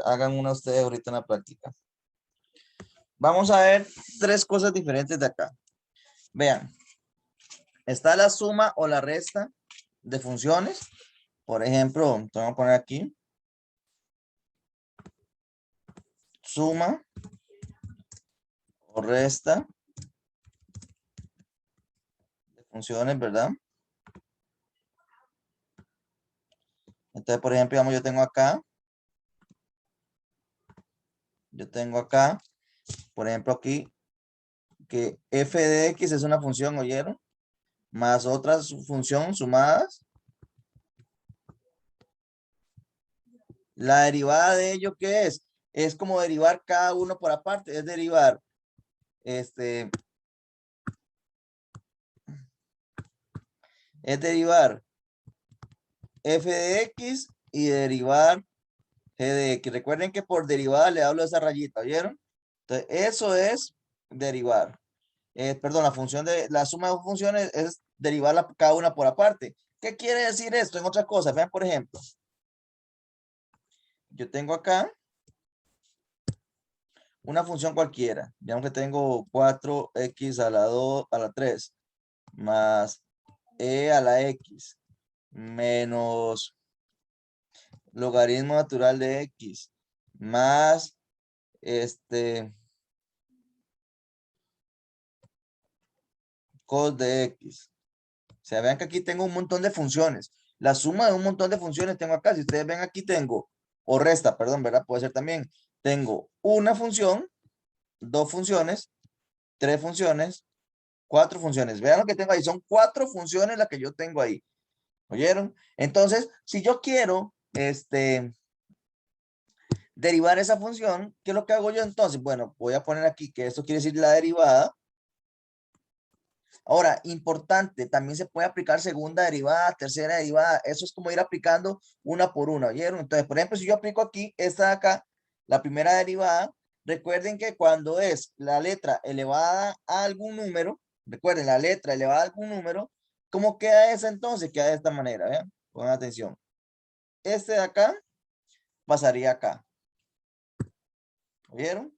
Hagan una ustedes ahorita en la práctica. Vamos a ver tres cosas diferentes de acá. Vean, está la suma o la resta de funciones. Por ejemplo, te voy a poner aquí. Suma o resta de funciones, ¿verdad? Entonces, por ejemplo, digamos, yo tengo acá, por ejemplo, aquí, que f de x es una función, ¿oyeron? Más otra función sumadas. La derivada de ello, ¿qué es? Es como derivar cada uno por aparte, es derivar, es derivar f de x y derivar g de x. Recuerden que por derivada le hablo de esa rayita, ¿oyeron? Entonces, eso es derivar. Perdón, la suma de funciones es derivarla cada una por aparte. ¿Qué quiere decir esto? En otras cosas, vean, por ejemplo, yo tengo acá una función cualquiera. Digamos que tengo 4x a la 2 a la 3 más e a la x menos logaritmo natural de x más cos de x. O sea, vean que aquí tengo un montón de funciones. La suma de un montón de funciones tengo acá. Si ustedes ven aquí tengo, o resta, perdón, ¿verdad? Puede ser también. Tengo una función, dos funciones, tres funciones, cuatro funciones. Vean lo que tengo ahí. Son cuatro funciones las que yo tengo ahí. ¿Oyeron? Entonces, si yo quiero, derivar esa función, ¿qué es lo que hago yo entonces? Bueno, voy a poner aquí que esto quiere decir la derivada. Ahora, importante, también se puede aplicar segunda derivada, tercera derivada. Eso es como ir aplicando una por una, ¿oyeron? Entonces, por ejemplo, si yo aplico aquí, esta de acá, la primera derivada, recuerden que cuando es la letra elevada a algún número, recuerden, la letra elevada a algún número, ¿cómo queda esa entonces? Queda de esta manera, ¿vean? Pongan atención. Este de acá pasaría acá. ¿Oyeron?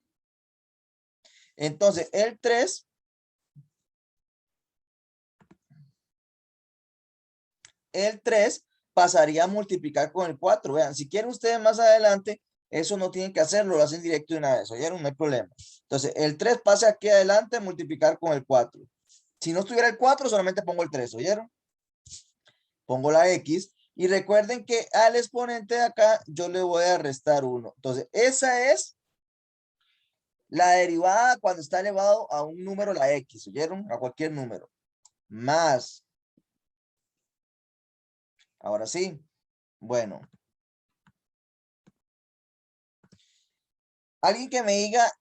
Entonces, el 3 pasaría a multiplicar con el 4. Vean, si quieren ustedes más adelante, eso no tienen que hacerlo, lo hacen directo de una vez, ¿oyeron? No hay problema. Entonces, el 3 pasa aquí adelante a multiplicar con el 4. Si no estuviera el 4, solamente pongo el 3, ¿oyeron? Pongo la X. Y recuerden que al exponente de acá, yo le voy a restar 1. Entonces, esa es la derivada cuando está elevado a un número, la X, ¿oyeron? A cualquier número. Más. Ahora sí. Bueno. Alguien que me diga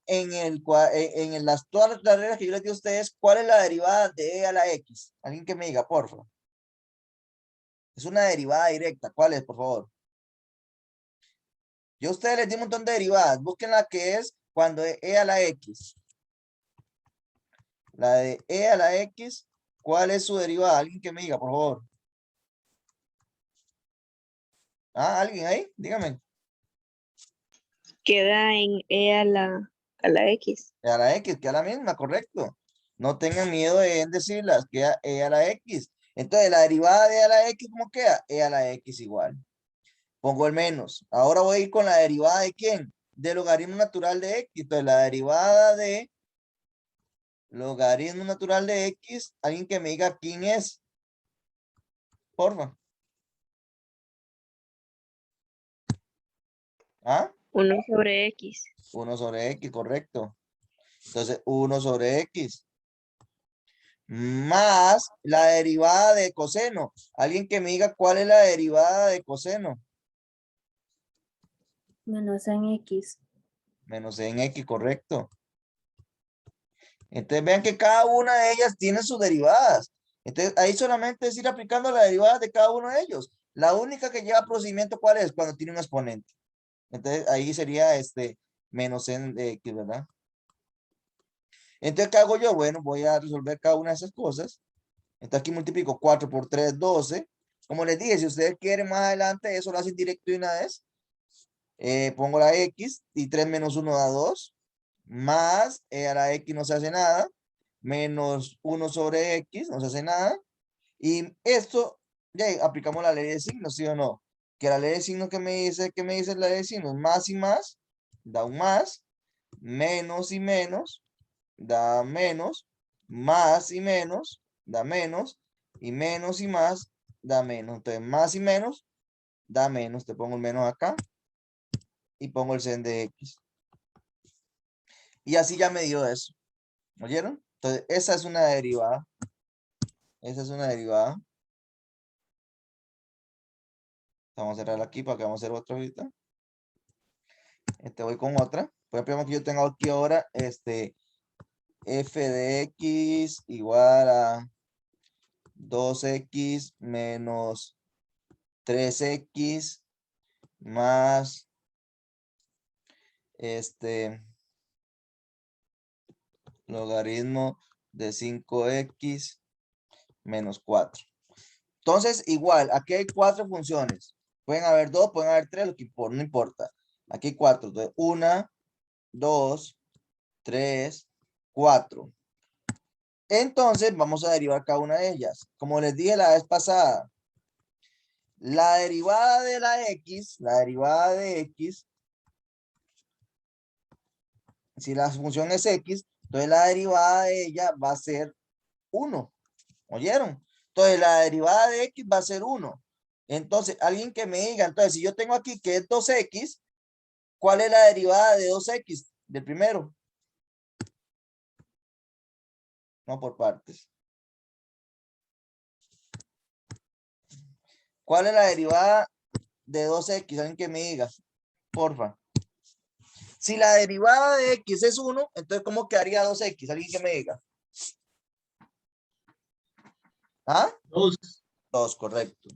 todas las reglas que yo les di a ustedes, ¿cuál es la derivada de e a la x? Alguien que me diga, por favor. Es una derivada directa. ¿Cuál es, por favor? Yo a ustedes les di un montón de derivadas. Busquen la que es cuando e a la x. La de e a la x, ¿cuál es su derivada? Alguien que me diga, por favor. Ah, ¿alguien ahí? Dígame. Queda en e a la x. E a la x, queda la misma, correcto. No tengan miedo de decirlas, queda e a la x. Entonces, la derivada de e a la x, ¿cómo queda? E a la x igual. Pongo el menos. Ahora voy a ir con la derivada de ¿quién? De logaritmo natural de x. Entonces, la derivada de logaritmo natural de x, alguien que me diga quién es. Porfa. ¿Ah? 1 sobre x. 1 sobre x, correcto. Entonces, 1 sobre x. Más la derivada de coseno. Alguien que me diga cuál es la derivada de coseno. Menos en x. Menos en x, correcto. Entonces vean que cada una de ellas tiene sus derivadas. Entonces ahí solamente es ir aplicando las derivadas de cada uno de ellos. La única que lleva procedimiento, ¿cuál es? Cuando tiene un exponente. Entonces ahí sería menos n de x, ¿verdad? Entonces, ¿qué hago yo? Bueno, voy a resolver cada una de esas cosas. Entonces aquí multiplico 4 por 3, 12. Como les dije, si ustedes quieren más adelante, eso lo hacen directo de una vez. Pongo la X y 3 menos 1 da 2. Más e a la X no se hace nada. Menos 1 sobre X no se hace nada. Y esto, ya aplicamos la ley de signos, ¿sí o no? Que la ley de signos que me dice la ley de signos, más y más, da un más, menos y menos, da menos, más y menos, da menos, y menos y más, da menos. Entonces, más y menos, da menos. Te pongo el menos acá y pongo el sen de X. Y así ya me dio eso. ¿Oyeron? Entonces, esa es una derivada. Esa es una derivada. Vamos a cerrar aquí para que vamos a hacer otra ahorita. Voy con otra. Por ejemplo, que yo tengo aquí ahora, f de x igual a 2x menos 3x más logaritmo de 5x menos 4. Entonces, igual, aquí hay 4 funciones. Pueden haber 2, pueden haber 3, lo que no importa. Aquí hay 4. Entonces, 1, 2, 3, 4. Entonces, vamos a derivar cada una de ellas. Como les dije la vez pasada, la derivada de la x, la derivada de x, si la función es x, entonces la derivada de ella va a ser 1. ¿Oyeron? Entonces, la derivada de x va a ser 1. Entonces, alguien que me diga, entonces, si yo tengo aquí que es 2x, ¿cuál es la derivada de 2x? Del primero. No, por partes. ¿Cuál es la derivada de 2x? Alguien que me diga, porfa. Si la derivada de x es 1, entonces ¿cómo quedaría 2x? Alguien que me diga. ¿Ah? 2. 2, correcto.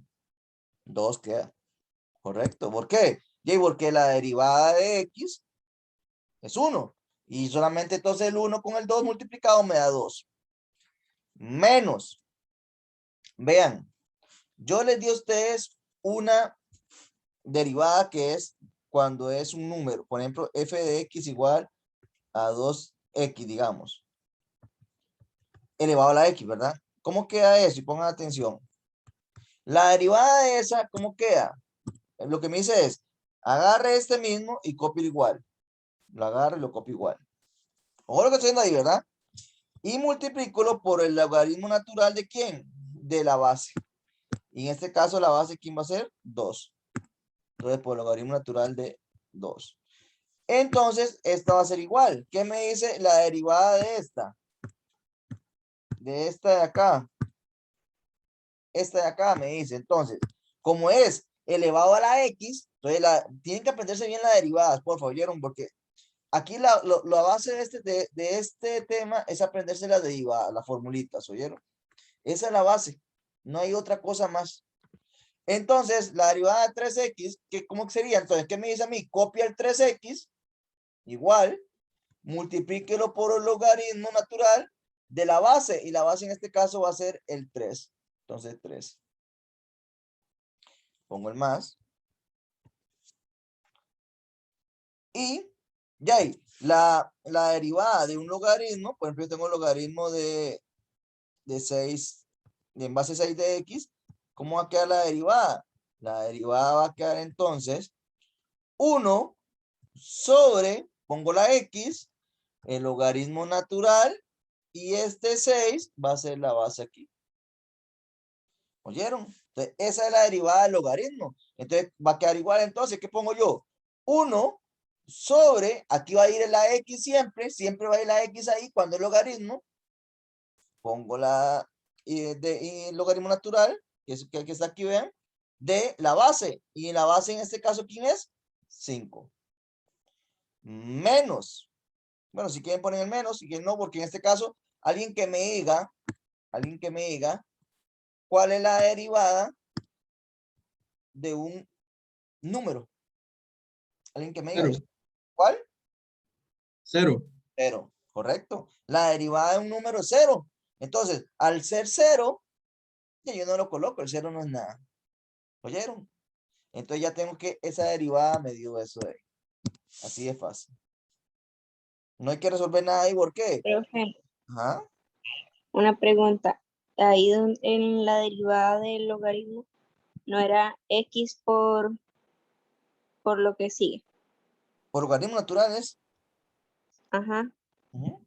2 queda. Correcto. ¿Por qué? Y porque la derivada de x es 1. Y solamente entonces el 1 con el 2 multiplicado me da 2. Menos. Vean. Yo les di a ustedes una derivada que es cuando es un número. Por ejemplo, f de x igual a 2x, digamos. Elevado a la x, ¿verdad? ¿Cómo queda eso? Y pongan atención. La derivada de esa, ¿cómo queda? Lo que me dice es, agarre este mismo y copie igual. Lo agarro y lo copio igual. Ojo lo que estoy haciendo ahí, ¿verdad? Y multiplícolo por el logaritmo natural de ¿quién? De la base. Y en este caso la base, ¿quién va a ser? 2. Entonces, por el logaritmo natural de 2. Entonces, esta va a ser igual. ¿Qué me dice la derivada de esta? De esta de acá. Esta de acá me dice, entonces, como es elevado a la x, entonces tienen que aprenderse bien las derivadas, por favor, ¿oyeron? Porque aquí la base de este tema es aprenderse las derivadas, las formulitas, ¿oyeron? Esa es la base, no hay otra cosa más. Entonces, la derivada de 3x, ¿cómo sería? Entonces, ¿qué me dice a mí? Copia el 3x, igual, multiplíquelo por el logaritmo natural de la base, y la base en este caso va a ser el 3. Entonces, 3. Pongo el más. Y ya ahí, la derivada de un logaritmo, por ejemplo, yo tengo el logaritmo de 6, en base 6 de x, ¿cómo va a quedar la derivada? La derivada va a quedar entonces 1 sobre, pongo la x, el logaritmo natural, y este 6 va a ser la base aquí. ¿Oyeron? Entonces, esa es la derivada del logaritmo. Entonces, va a quedar igual. Entonces, ¿qué pongo yo? 1 sobre, aquí va a ir la x siempre va a ir la x ahí cuando el logaritmo. Pongo el logaritmo natural, que está aquí, vean, de la base. Y la base en este caso, ¿quién es? 5. Menos. Bueno, si quieren poner el menos, si quieren no, porque en este caso, alguien que me diga, ¿cuál es la derivada de un número? Alguien que me diga. 0. ¿Cuál? 0. 0. Correcto. La derivada de un número es 0. Entonces, al ser 0, yo no lo coloco. El 0 no es nada. ¿Oyeron? Entonces ya tengo que esa derivada me dio eso de ahí. Así de fácil. No hay que resolver nada ahí, ¿por qué? Profe, Ajá. una pregunta. Ahí en la derivada del logaritmo, ¿no era x por lo que sigue? Por organismos naturales. Ajá. Ujú.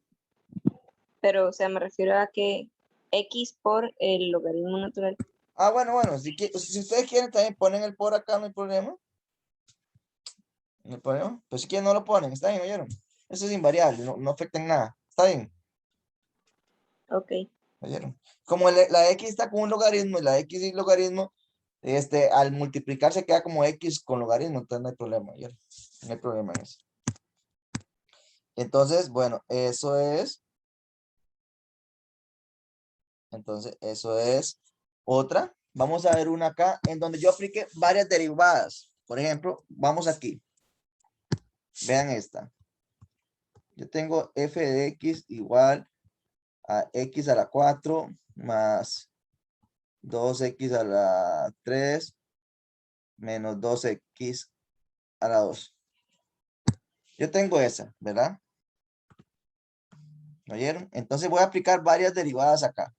Pero, o sea, me refiero a que x por el logaritmo natural. Ah, bueno, si ustedes quieren también ponen el por acá, no hay problema. No hay problema. Pues si quieren no lo ponen, está bien, ¿oyeron? Eso es invariable, no afecta en nada. Está bien, Ok. ¿oyeron? Como la x está con un logaritmo y la x y logaritmo, al multiplicar se queda como x con logaritmo, entonces no hay problema, ¿oyeron? No hay problema en eso. Entonces, bueno, eso es otra. Vamos a ver una acá en donde yo aplique varias derivadas. Por ejemplo, vamos aquí. Vean esta. Yo tengo f de x igual a x a la 4 más 2x a la 3 menos 2x a la 2. Yo tengo esa, ¿verdad? ¿Me oyeron? Entonces voy a aplicar varias derivadas acá.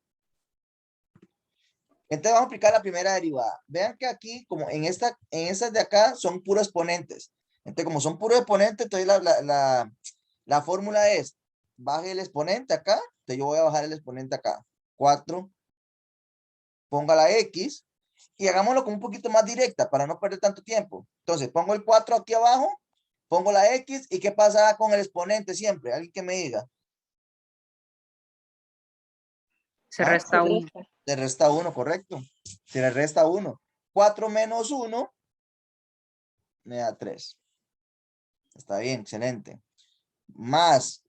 Entonces vamos a aplicar la primera derivada. Vean que aquí, como en estas de acá, son puros exponentes. Entonces, como son puros exponentes, entonces la fórmula es, baje el exponente acá, entonces yo voy a bajar el exponente acá. 4, ponga la x, y hagámoslo como un poquito más directa para no perder tanto tiempo. Entonces, pongo el 4 aquí abajo, pongo la x, ¿y qué pasa con el exponente siempre? Alguien que me diga. Se ¿Ah? resta 1. Le resta 1, correcto. Se le resta 1. 4 menos 1 me da 3. Está bien, excelente. Más,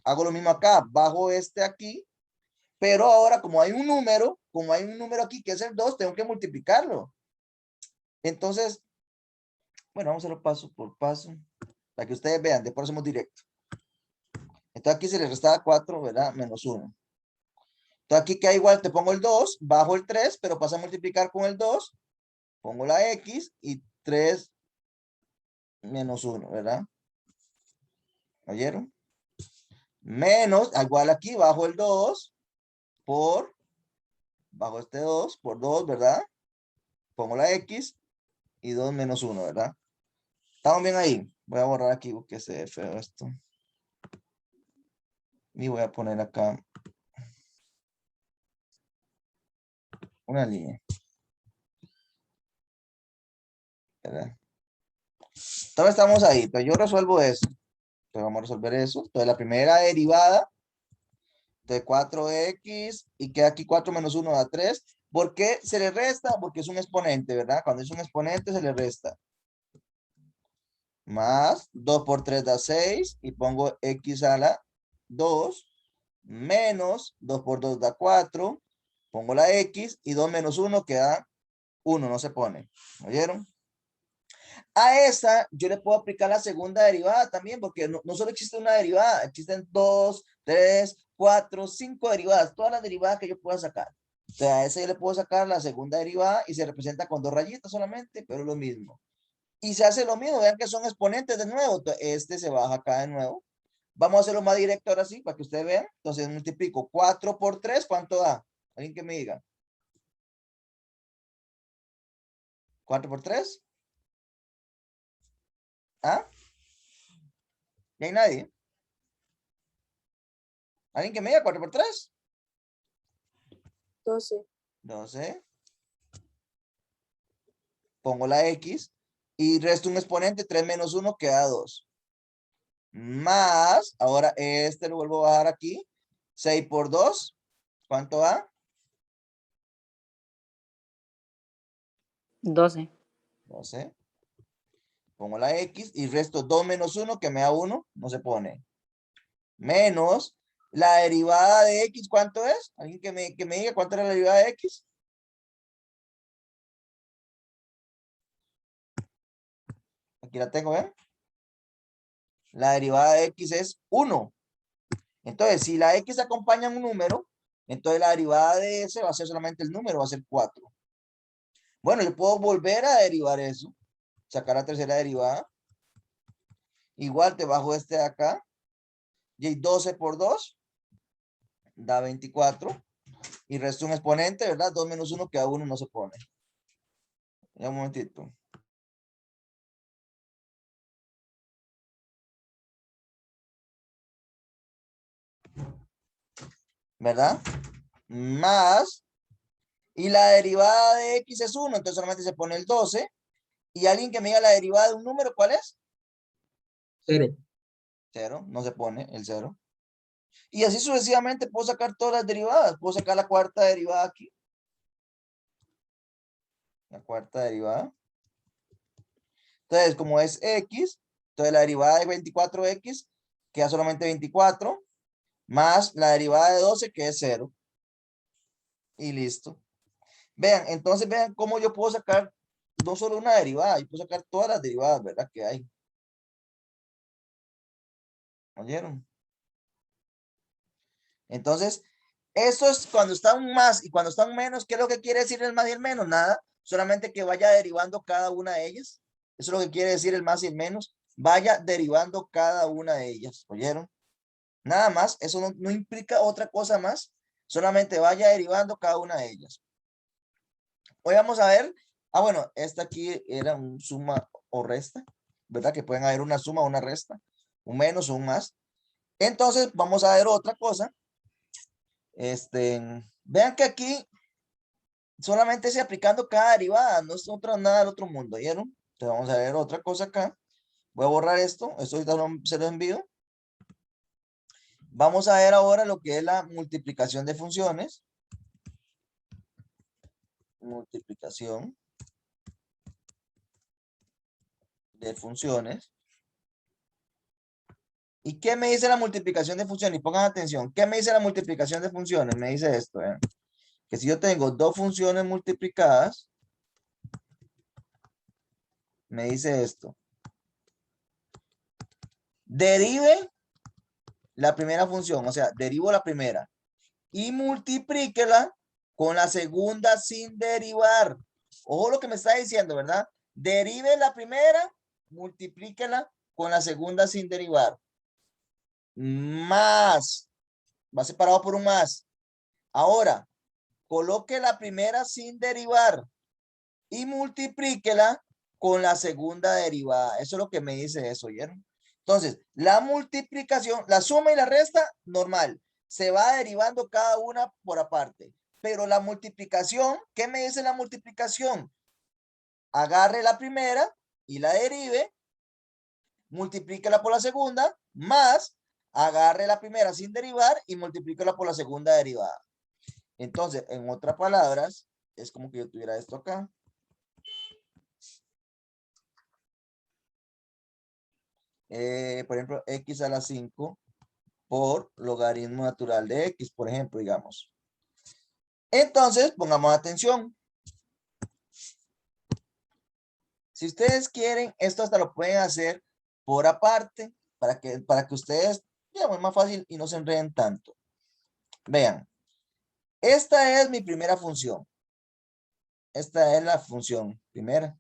hago lo mismo acá, bajo este aquí, pero ahora como hay un número aquí que es el 2, tengo que multiplicarlo. Entonces, bueno, vamos a hacerlo paso por paso, para que ustedes vean, después hacemos directo. Entonces aquí se le resta 4, ¿verdad? Menos 1. Entonces aquí queda igual, te pongo el 2, bajo el 3, pero pasa a multiplicar con el 2, pongo la x y 3 menos 1, ¿verdad? ¿Oyeron? Menos, igual aquí, bajo el 2, bajo este 2, por 2, ¿verdad? Pongo la x y 2 menos 1, ¿verdad? ¿Estamos bien ahí? Voy a borrar aquí porque se ve feo esto. Y voy a poner acá una línea. ¿Verdad? Entonces estamos ahí. Entonces yo resuelvo eso. Entonces vamos a resolver eso. Entonces la primera derivada de 4x y queda aquí 4 menos 1 da 3. ¿Por qué se le resta? Porque es un exponente, ¿verdad? Cuando es un exponente se le resta. Más 2 por 3 da 6 y pongo x a la 2 menos 2 por 2 da 4. Pongo la x y 2 menos 1 queda 1, no se pone. ¿Oyeron? A esa yo le puedo aplicar la segunda derivada también, porque no solo existe una derivada, existen 2, 3, 4, 5 derivadas, todas las derivadas que yo pueda sacar. O sea, a esa yo le puedo sacar la segunda derivada y se representa con 2 rayitas solamente, pero lo mismo. Y se hace lo mismo, vean que son exponentes de nuevo, este se baja acá de nuevo. Vamos a hacerlo más directo ahora sí, para que ustedes vean. Entonces multiplico 4 por 3, ¿cuánto da? Alguien que me diga. 4 por 3. ¿Ah? ¿Ya hay nadie? ¿Alguien que me diga 4 por 3? 12. 12. Pongo la x y resto un exponente, 3 menos 1 queda 2. Más, ahora este lo vuelvo a bajar aquí. 6 por 2, ¿cuánto da? 12. 12. Pongo la x y resto 2 menos 1 que me da 1, no se pone. Menos la derivada de x, ¿cuánto es? ¿Alguien que me diga cuánto era la derivada de x? Aquí la tengo, ¿ven? La derivada de x es 1. Entonces, si la x acompaña un número, entonces la derivada de ese va a ser solamente el número, va a ser 4. Bueno, yo puedo volver a derivar eso. Sacar la tercera derivada. Igual te bajo este de acá. Y 12 por 2 da 24. Y resta un exponente, ¿verdad? 2 menos 1 que a 1 no se pone. Ya un momentito. ¿Verdad? Más. Y la derivada de x es 1. Entonces solamente se pone el 12. Y alguien que me diga la derivada de un número, ¿cuál es? 0. 0. No se pone el 0. Y así sucesivamente puedo sacar todas las derivadas. Puedo sacar la cuarta derivada aquí. La cuarta derivada. Entonces, como es x, entonces la derivada de 24x queda solamente 24, más la derivada de 12 que es 0. Y listo. Vean, entonces vean cómo yo puedo sacar no solo una derivada, yo puedo sacar todas las derivadas, ¿verdad? Que hay. ¿Oyeron? Entonces, eso es cuando está un más y cuando está un menos. ¿Qué es lo que quiere decir el más y el menos? Nada, solamente que vaya derivando cada una de ellas. Eso es lo que quiere decir el más y el menos. Vaya derivando cada una de ellas. ¿Oyeron? Nada más, eso no implica otra cosa más. Solamente vaya derivando cada una de ellas. Hoy vamos a ver. Bueno, esta aquí era un suma o resta, ¿verdad? Que pueden haber una suma o una resta, un menos o un más. Entonces, vamos a ver otra cosa. Vean que aquí solamente se aplicando cada derivada, no es nada del otro mundo, ¿vieron? Entonces vamos a ver otra cosa acá. Voy a borrar esto ahorita se lo envío. Vamos a ver ahora lo que es la multiplicación de funciones. Multiplicación de funciones. ¿Y qué me dice la multiplicación de funciones? Y pongan atención, ¿qué me dice la multiplicación de funciones? Me dice esto, que si yo tengo dos funciones multiplicadas, me dice esto. Derive la primera función, o sea, derivo la primera y multiplíquela con la segunda sin derivar. Ojo lo que me está diciendo, ¿verdad? Derive la primera, multiplíquela con la segunda sin derivar. Más. Va separado por un más. Ahora, coloque la primera sin derivar y multiplíquela con la segunda derivada. Eso es lo que me dice eso, ¿oyeron? Entonces, la multiplicación, la suma y la resta, normal. Se va derivando cada una por aparte. Pero la multiplicación, ¿qué me dice la multiplicación? Agarre la primera y la derive, multiplíquela por la segunda, más agarre la primera sin derivar y multiplíquela por la segunda derivada. Entonces, en otras palabras, es como que yo tuviera esto acá. Por ejemplo, x a la 5 por logaritmo natural de x, por ejemplo, digamos. Entonces, pongamos atención. Si ustedes quieren, esto hasta lo pueden hacer por aparte, para que ustedes, digamos, es más fácil y no se enreden tanto. Vean, esta es mi primera función. Esta es la función primera.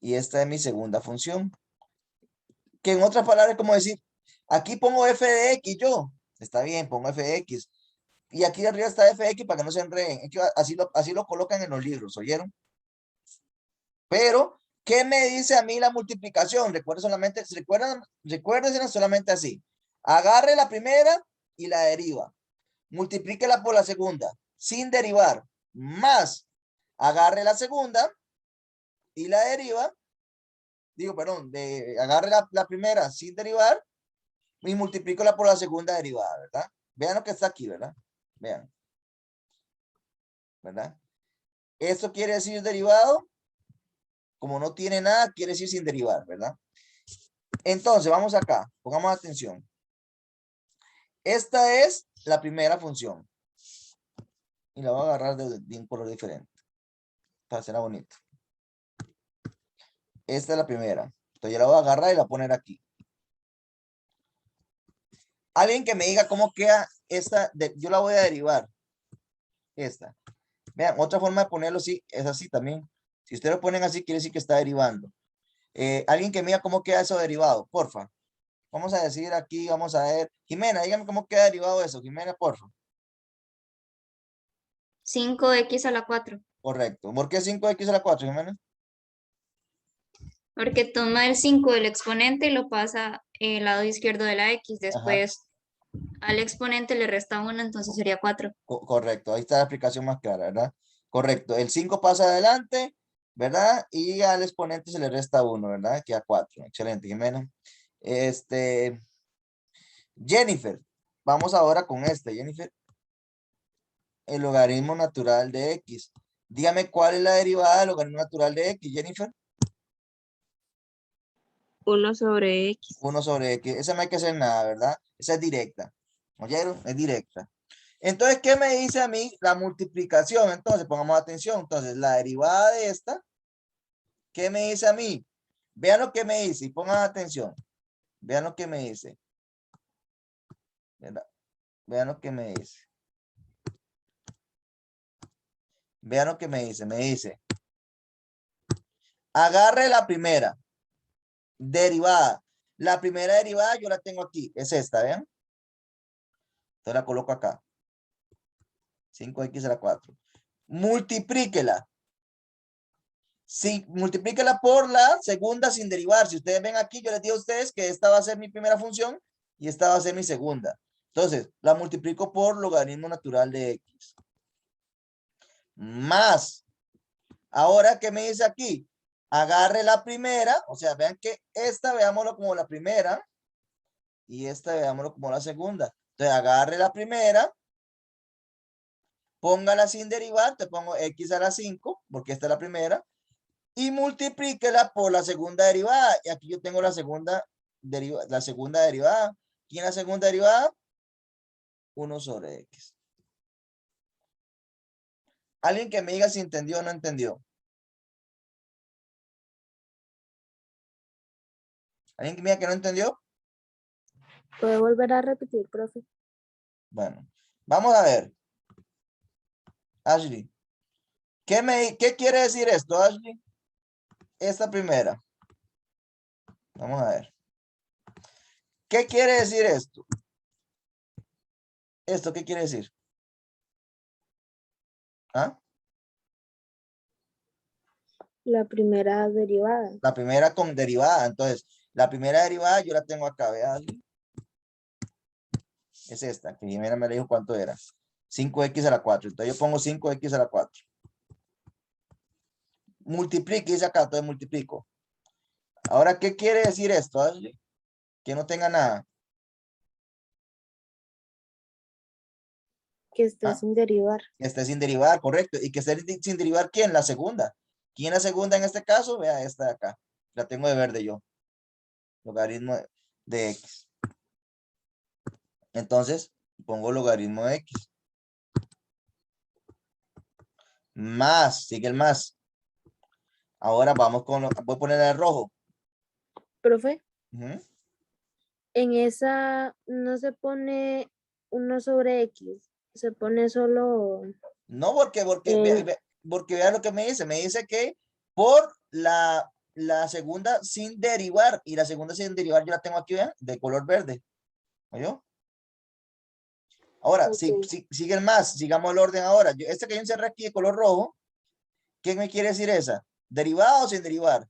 Y esta es mi segunda función. Que en otras palabras, como decir, aquí pongo f de x yo. Está bien, pongo f de x. Y aquí arriba está f de x para que no se enreden. Es que así lo colocan en los libros, ¿oyeron? Pero, ¿qué me dice a mí la multiplicación? Recuerden solamente así. Agarre la primera y la deriva. Multiplíquela por la segunda, sin derivar. Más, agarre la segunda y la deriva. Agarre la primera sin derivar y multiplícala por la segunda derivada, ¿verdad? Vean lo que está aquí, ¿verdad? Vean. ¿Verdad? Esto quiere decir derivado. Como no tiene nada, quiere decir sin derivar, ¿verdad? Entonces, vamos acá. Pongamos atención. Esta es la primera función. Y la voy a agarrar de un color diferente. Para hacerla bonita. Esta es la primera. Entonces, yo la voy a agarrar y la voy a poner aquí. Alguien que me diga cómo queda esta. Yo la voy a derivar. Esta. Vean, otra forma de ponerlo sí, es así también. Si ustedes lo ponen así, quiere decir que está derivando. Alguien que me diga cómo queda eso derivado, porfa. Vamos a decir aquí, vamos a ver. Jimena, dígame cómo queda derivado eso. Jimena, porfa. 5x a la 4. Correcto. ¿Por qué 5x a la 4, Jimena? Porque toma el 5 del exponente y lo pasa el lado izquierdo de la x. Ajá. Después al exponente le resta 1, entonces sería 4. Correcto. Ahí está la explicación más clara, ¿verdad? Correcto. El 5 pasa adelante, ¿verdad? Y al exponente se le resta 1, ¿verdad? Queda 4. Excelente, Jimena. Jennifer. Vamos ahora con Jennifer. El logaritmo natural de x. Dígame cuál es la derivada del logaritmo natural de x, Jennifer. 1 sobre X. 1 sobre x. Esa no hay que hacer nada, ¿verdad? Esa es directa. ¿Oyeron? Es directa. Entonces, ¿qué me dice a mí la multiplicación? Entonces, pongamos atención. Entonces, la derivada de esta, ¿qué me dice a mí? Vean lo que me dice y pongan atención. Vean lo que me dice. ¿Verdad? Vean lo que me dice. Vean lo que me dice. Me dice, agarre la primera derivada. La primera derivada yo la tengo aquí. Es esta, ¿vean? Entonces la coloco acá. 5x a la 4. Multiplíquela. Sí, multiplíquela por la segunda sin derivar. Si ustedes ven aquí, yo les digo a ustedes que esta va a ser mi primera función y esta va a ser mi segunda. Entonces, la multiplico por logaritmo natural de x. Más. Ahora, ¿qué me dice aquí? Agarre la primera. O sea, vean que esta veámoslo como la primera. Y esta veámoslo como la segunda. Entonces, agarre la primera. Póngala sin derivar. Te pongo x a la 5, porque esta es la primera. Y multiplíquela por la segunda derivada. Y aquí yo tengo la segunda derivada. ¿Quién es la segunda derivada? 1 sobre x. Alguien que me diga si entendió o no entendió. ¿Alguien que me diga que no entendió? ¿Puede volver a repetir, profe? Bueno, vamos a ver. Ashley. ¿Qué quiere decir esto, Ashley? Esta primera. Vamos a ver. ¿Qué quiere decir esto? ¿Esto qué quiere decir? ¿Ah? La primera derivada. La primera con derivada. Entonces, la primera derivada yo la tengo acá, ¿vea? Es esta, que Jimena me dijo cuánto era. 5x a la 4. Entonces yo pongo 5x a la 4. Multiplique, dice acá, entonces multiplico. Ahora, ¿qué quiere decir esto, Ashley? Que no tenga nada. Que esté ¿Ah? sin derivar. Que esté sin derivar, correcto. ¿Y que esté sin derivar quién? La segunda. ¿Quién es la segunda en este caso? Vea esta de acá. La tengo de verde yo. Logaritmo de x. Entonces, pongo logaritmo de x. Más, sigue el más. Ahora vamos con, voy a poner el rojo. Profe, Ujú. en esa no se pone 1 sobre X, se pone solo No, porque el... vean lo que me dice. Me dice que por la segunda sin derivar. Y la segunda sin derivar yo la tengo aquí, vean, de color verde. ¿Oyó? Ahora, Ok. siguen más. Sigamos el orden ahora. Este que yo encerré aquí de color rojo. ¿Qué me quiere decir esa? ¿Derivada o sin derivar?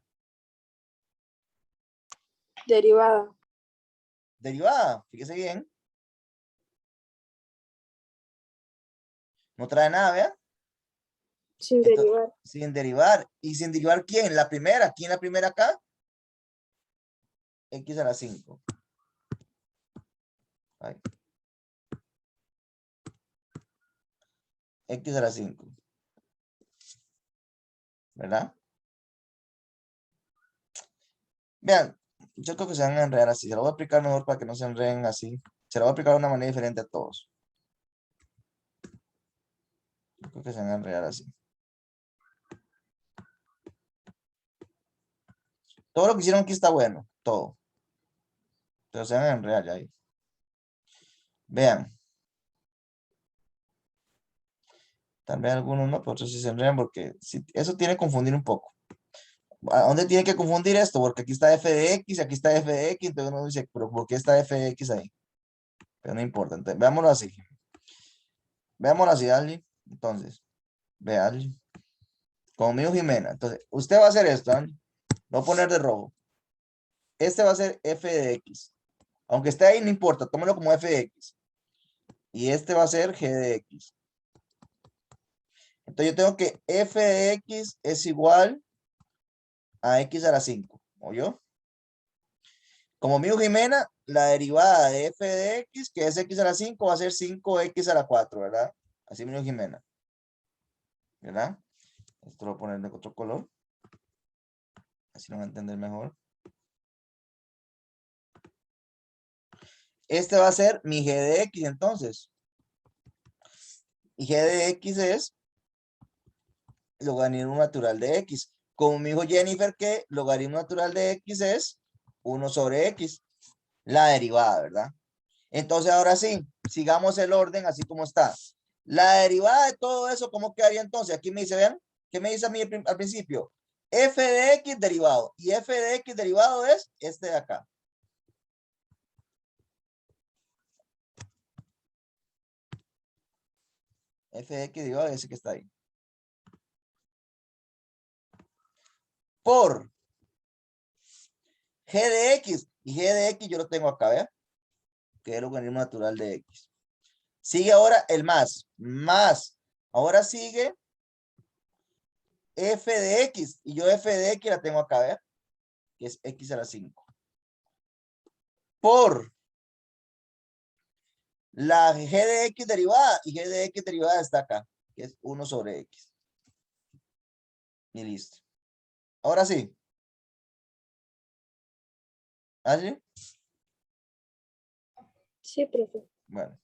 derivada. Derivada. Fíjese bien. No trae nada, ¿vea? Sin Entonces, derivar. sin derivar. ¿Y sin derivar quién? La primera. ¿Quién la primera acá? X a la 5. Ay. X a la 5. ¿Verdad? Vean, yo creo que se van a enredar así. Se lo voy a explicar mejor para que no se enreden así. Se lo voy a explicar de una manera diferente a todos. Yo creo que se van a enredar así. Todo lo que hicieron aquí está bueno. Todo. Pero se van a enredar ya ahí. Vean. Tal vez algunos no, pero otros sí se enredan porque eso tiene que confundir un poco. ¿A dónde tiene que confundir esto? Porque aquí está f de x, aquí está f de x, entonces uno dice, pero ¿por qué está f de x ahí? Pero no importa, entonces, veámoslo así. Veámoslo así, Ali. Entonces, ve, Ali. Conmigo, Jimena. Entonces, usted va a hacer esto, Ali. Lo voy a poner de rojo. Este va a ser f de x. Aunque esté ahí, no importa, tómelo como f de x. Y este va a ser g de x. Entonces yo tengo que f de x es igual a x a la 5. ¿Oyó? Como mío Jimena, la derivada de f de x, que es x a la 5, va a ser 5x a la 4, ¿verdad? Así mío Jimena. ¿Verdad? Esto lo voy a poner de otro color. Así lo van a entender mejor. Este va a ser mi g de x entonces. Y g de x es logaritmo natural de x. Como me dijo Jennifer que logaritmo natural de x es 1 sobre x. La derivada, ¿verdad? Entonces ahora sí, sigamos el orden así como está. La derivada de todo eso, ¿cómo quedaría entonces? Aquí me dice, vean, ¿qué me dice a mí al principio? F de x derivado. Y f de x derivado es este de acá. F de x derivado es ese que está ahí. Por g de x. Y g de x yo lo tengo acá, ¿vean? Que es el logaritmo natural de x. Sigue ahora el más. Más. Ahora sigue f de x. Y yo f de x la tengo acá, ¿vean? Que es x a la 5. Por la g de x derivada. Y g de x derivada está acá. Que es 1 sobre x. Y listo. Ahora sí. ¿Así? Sí, profe. Bueno.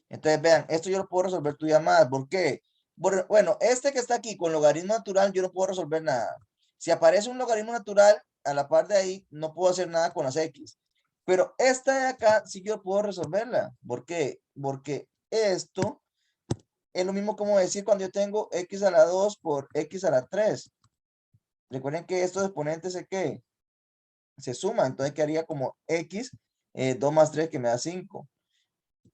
Entonces, vean, esto yo lo puedo resolver todavía más. ¿Por qué? Bueno, este que está aquí con logaritmo natural, yo no puedo resolver nada. Si aparece un logaritmo natural a la par de ahí, no puedo hacer nada con las x. Pero esta de acá sí yo puedo resolverla. ¿Por qué? Porque esto es lo mismo como decir cuando yo tengo x a la 2 por x a la 3. Recuerden que estos exponentes se suman. Entonces quedaría como x 2 más 3 que me da 5.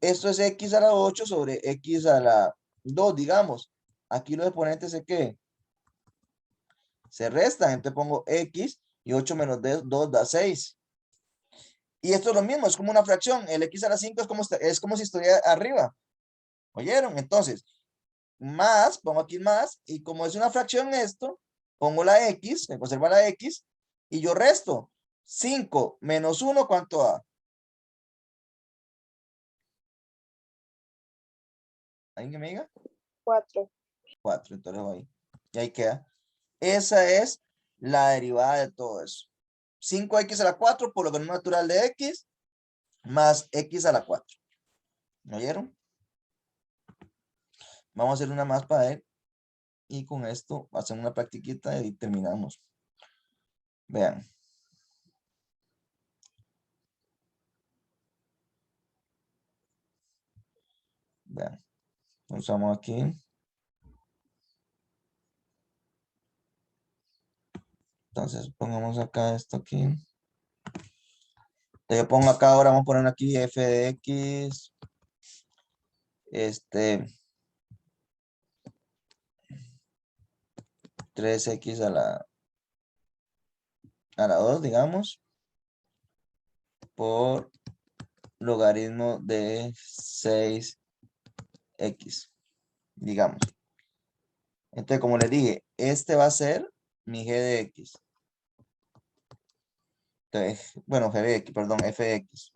Esto es x a la 8 sobre x a la 2, digamos. Aquí los exponentes se restan. Entonces pongo x y 8 menos 2 da 6. Y esto es lo mismo, es como una fracción. El x a la 5 es como si estuviera arriba. ¿Oyeron? Entonces, más, pongo aquí más. Y como es una fracción esto, pongo la x, me conserva la x. Y yo resto. 5 menos 1, ¿cuánto da? ¿Alguien que me diga? 4. 4, entonces voy. Y ahí queda. Esa es la derivada de todo eso. 5x a la 4 por logaritmo natural de x más x a la 4. ¿Me oyeron? Vamos a hacer una más para él. Y con esto hacemos una practiquita y terminamos. Vean. Vean. Usamos aquí. Entonces pongamos acá esto aquí. Yo pongo acá ahora, vamos a poner aquí f de x. 3x a la 2, digamos. Por logaritmo de 6x, digamos. Entonces, como les dije, este va a ser mi g de x. Entonces, bueno, g de x, perdón, f de x.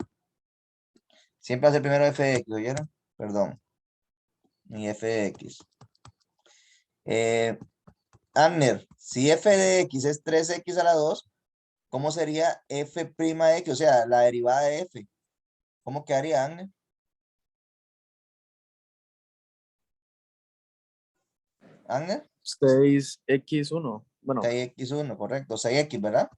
Siempre hace primero f de x, ¿oyeron? Perdón. Mi f de x. Agner, si f de x es 3x a la 2, ¿cómo sería f' de x? O sea, la derivada de f. ¿Cómo quedaría, Agner? ¿Agner? 6x1. Bueno, 6x1, correcto. 6x, ¿verdad?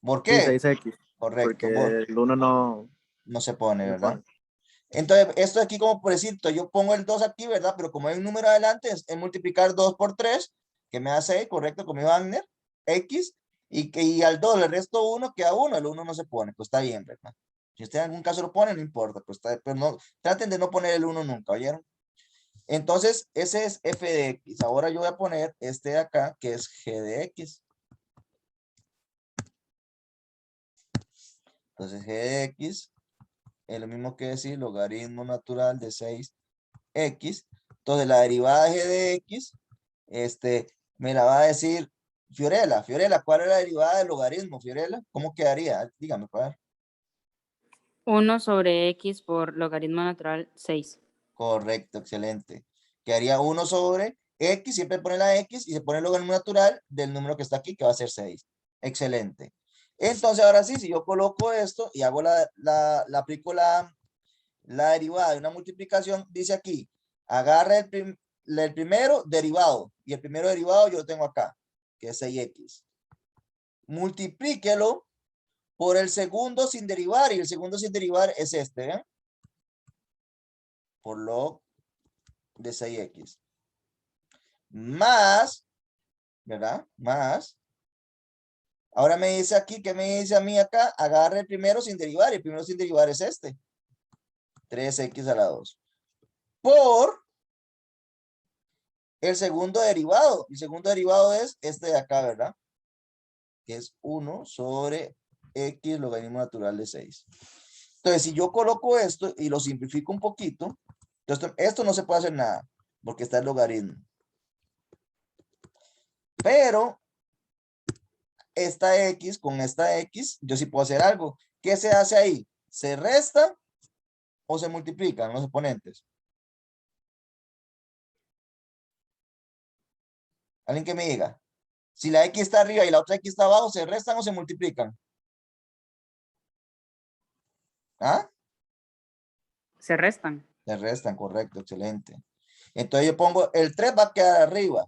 ¿Por sí, qué? 6x. Correcto. Porque el 1 no, No se pone, no ¿verdad? pone. Entonces, esto de aquí, como por decir, yo pongo el 2 aquí, ¿verdad? Pero como hay un número adelante, es multiplicar 2 por 3, que me da 6, correcto, como Wagner, X, y al 2 le resto 1, queda 1, el 1 no se pone, pues está bien, ¿verdad? Si usted en algún caso lo pone, no importa, pues está, pero no, traten de no poner el 1 nunca, ¿oyeron? Entonces, ese es f de x. Ahora yo voy a poner este de acá, que es g de x. Entonces, g de x es lo mismo que decir logaritmo natural de 6x. Entonces, la derivada de g de x, me la va a decir Fiorella. Fiorella, ¿cuál es la derivada del logaritmo, Fiorella? ¿Cómo quedaría? Dígame, para ver. 1 sobre x por logaritmo natural 6. Correcto, excelente. Quedaría 1 sobre x, siempre pone la x y se pone el logaritmo natural del número que está aquí, que va a ser 6. Excelente. Entonces, ahora sí, si yo coloco esto y hago aplico la derivada de una multiplicación, dice aquí, agarra el primero derivado, y el primero derivado yo lo tengo acá, que es 6x. Multiplíquelo por el segundo sin derivar, y el segundo sin derivar es este, ¿eh? Por log de 6x. Más, ¿verdad? Más. Ahora me dice aquí, ¿qué me dice a mí acá? Agarre el primero sin derivar, y el primero sin derivar es este. 3x a la 2. Por el segundo derivado. El segundo derivado es este de acá, ¿verdad? Que es 1 sobre x logaritmo natural de 6. Entonces, si yo coloco esto y lo simplifico un poquito, entonces esto no se puede hacer nada, porque está el logaritmo. Pero esta x con esta x, yo sí puedo hacer algo. ¿Qué se hace ahí? ¿Se resta o se multiplican los exponentes? Alguien que me diga. Si la x está arriba y la otra x está abajo, ¿se restan o se multiplican? ¿Ah? Se restan. Se restan, correcto, excelente. Entonces yo pongo, el 3 va a quedar arriba.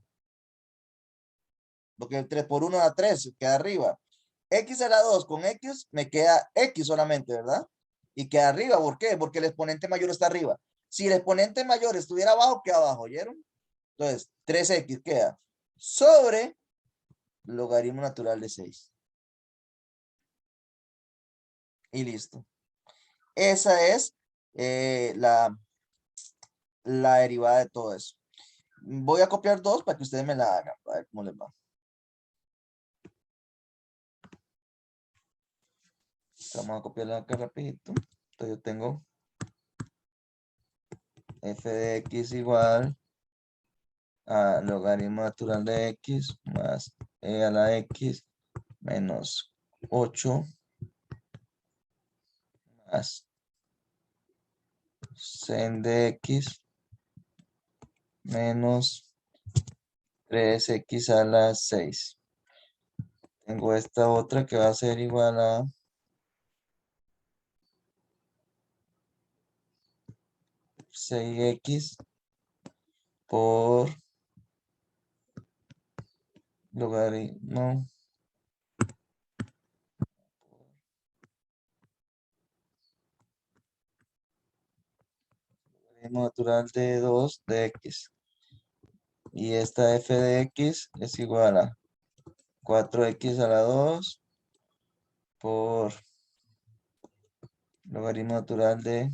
Porque el 3 por 1 da 3, queda arriba. X a la 2 con X me queda X solamente, ¿verdad? Y queda arriba, ¿por qué? Porque el exponente mayor está arriba. Si el exponente mayor estuviera abajo, queda abajo, ¿oyeron? Entonces, 3X queda sobre logaritmo natural de 6. Y listo. Esa es la derivada de todo eso. Voy a copiar 2 para que ustedes me la hagan, para ver cómo les va. Vamos a copiarla acá rapidito. Entonces yo tengo f de x igual a logaritmo natural de x más e a la x menos 8 más sen de x menos 3x a la 6. Tengo esta otra que va a ser igual a 6x por logaritmo natural de 2 de x. Y esta f de x es igual a 4x a la 2 por logaritmo natural de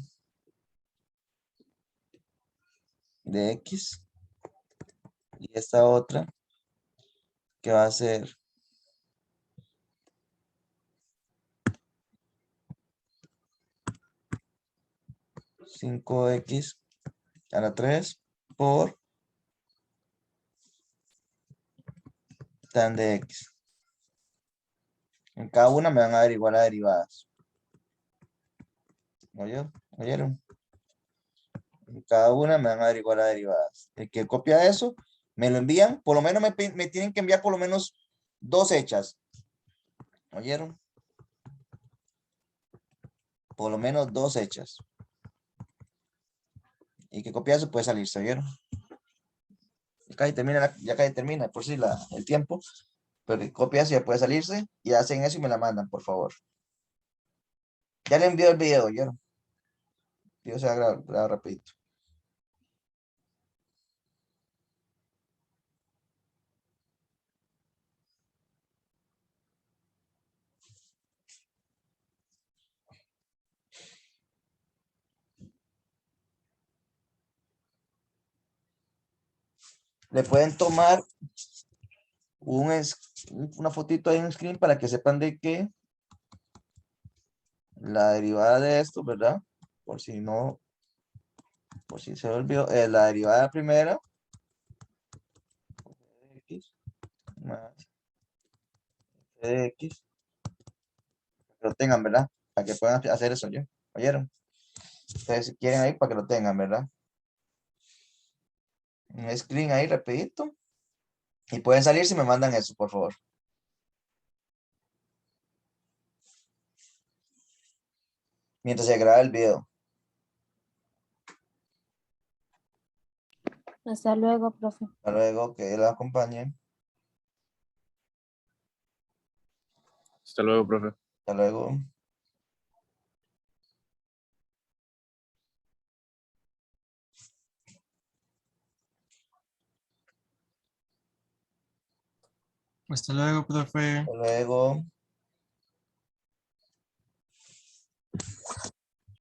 x. Y esta otra que va a ser 5x a la 3 por tan de x. En cada una me van a dar igual a derivadas. ¿Oyeron? En cada una me van a dar igual a derivadas. El que copia eso, me lo envían. Por lo menos me tienen que enviar por lo menos 2 hechas. ¿Oyeron? Por lo menos 2 hechas. Y que copia eso puede salirse, ¿oyeron? Ya casi termina, por si el tiempo. Pero que copia eso ya puede salirse. Y hacen eso y me la mandan, por favor. Ya le envío el video, ¿oyeron? Pido sea grabado rapidito. Le pueden tomar una fotito ahí en un screen para que sepan de que la derivada de esto, ¿verdad? Por si no, por si se olvidó, la derivada primera, x más f de x, que lo tengan, ¿verdad? Para que puedan hacer eso, ¿ya? ¿Oyeron? Ustedes si quieren ahí para que lo tengan, ¿verdad? Un screen ahí rapidito. Y pueden salir si me mandan eso, por favor. Mientras se graba el video. Hasta luego, profe. Hasta luego, que lo acompañen. Hasta luego, profe. Hasta luego. Hasta luego, profe. Hasta luego.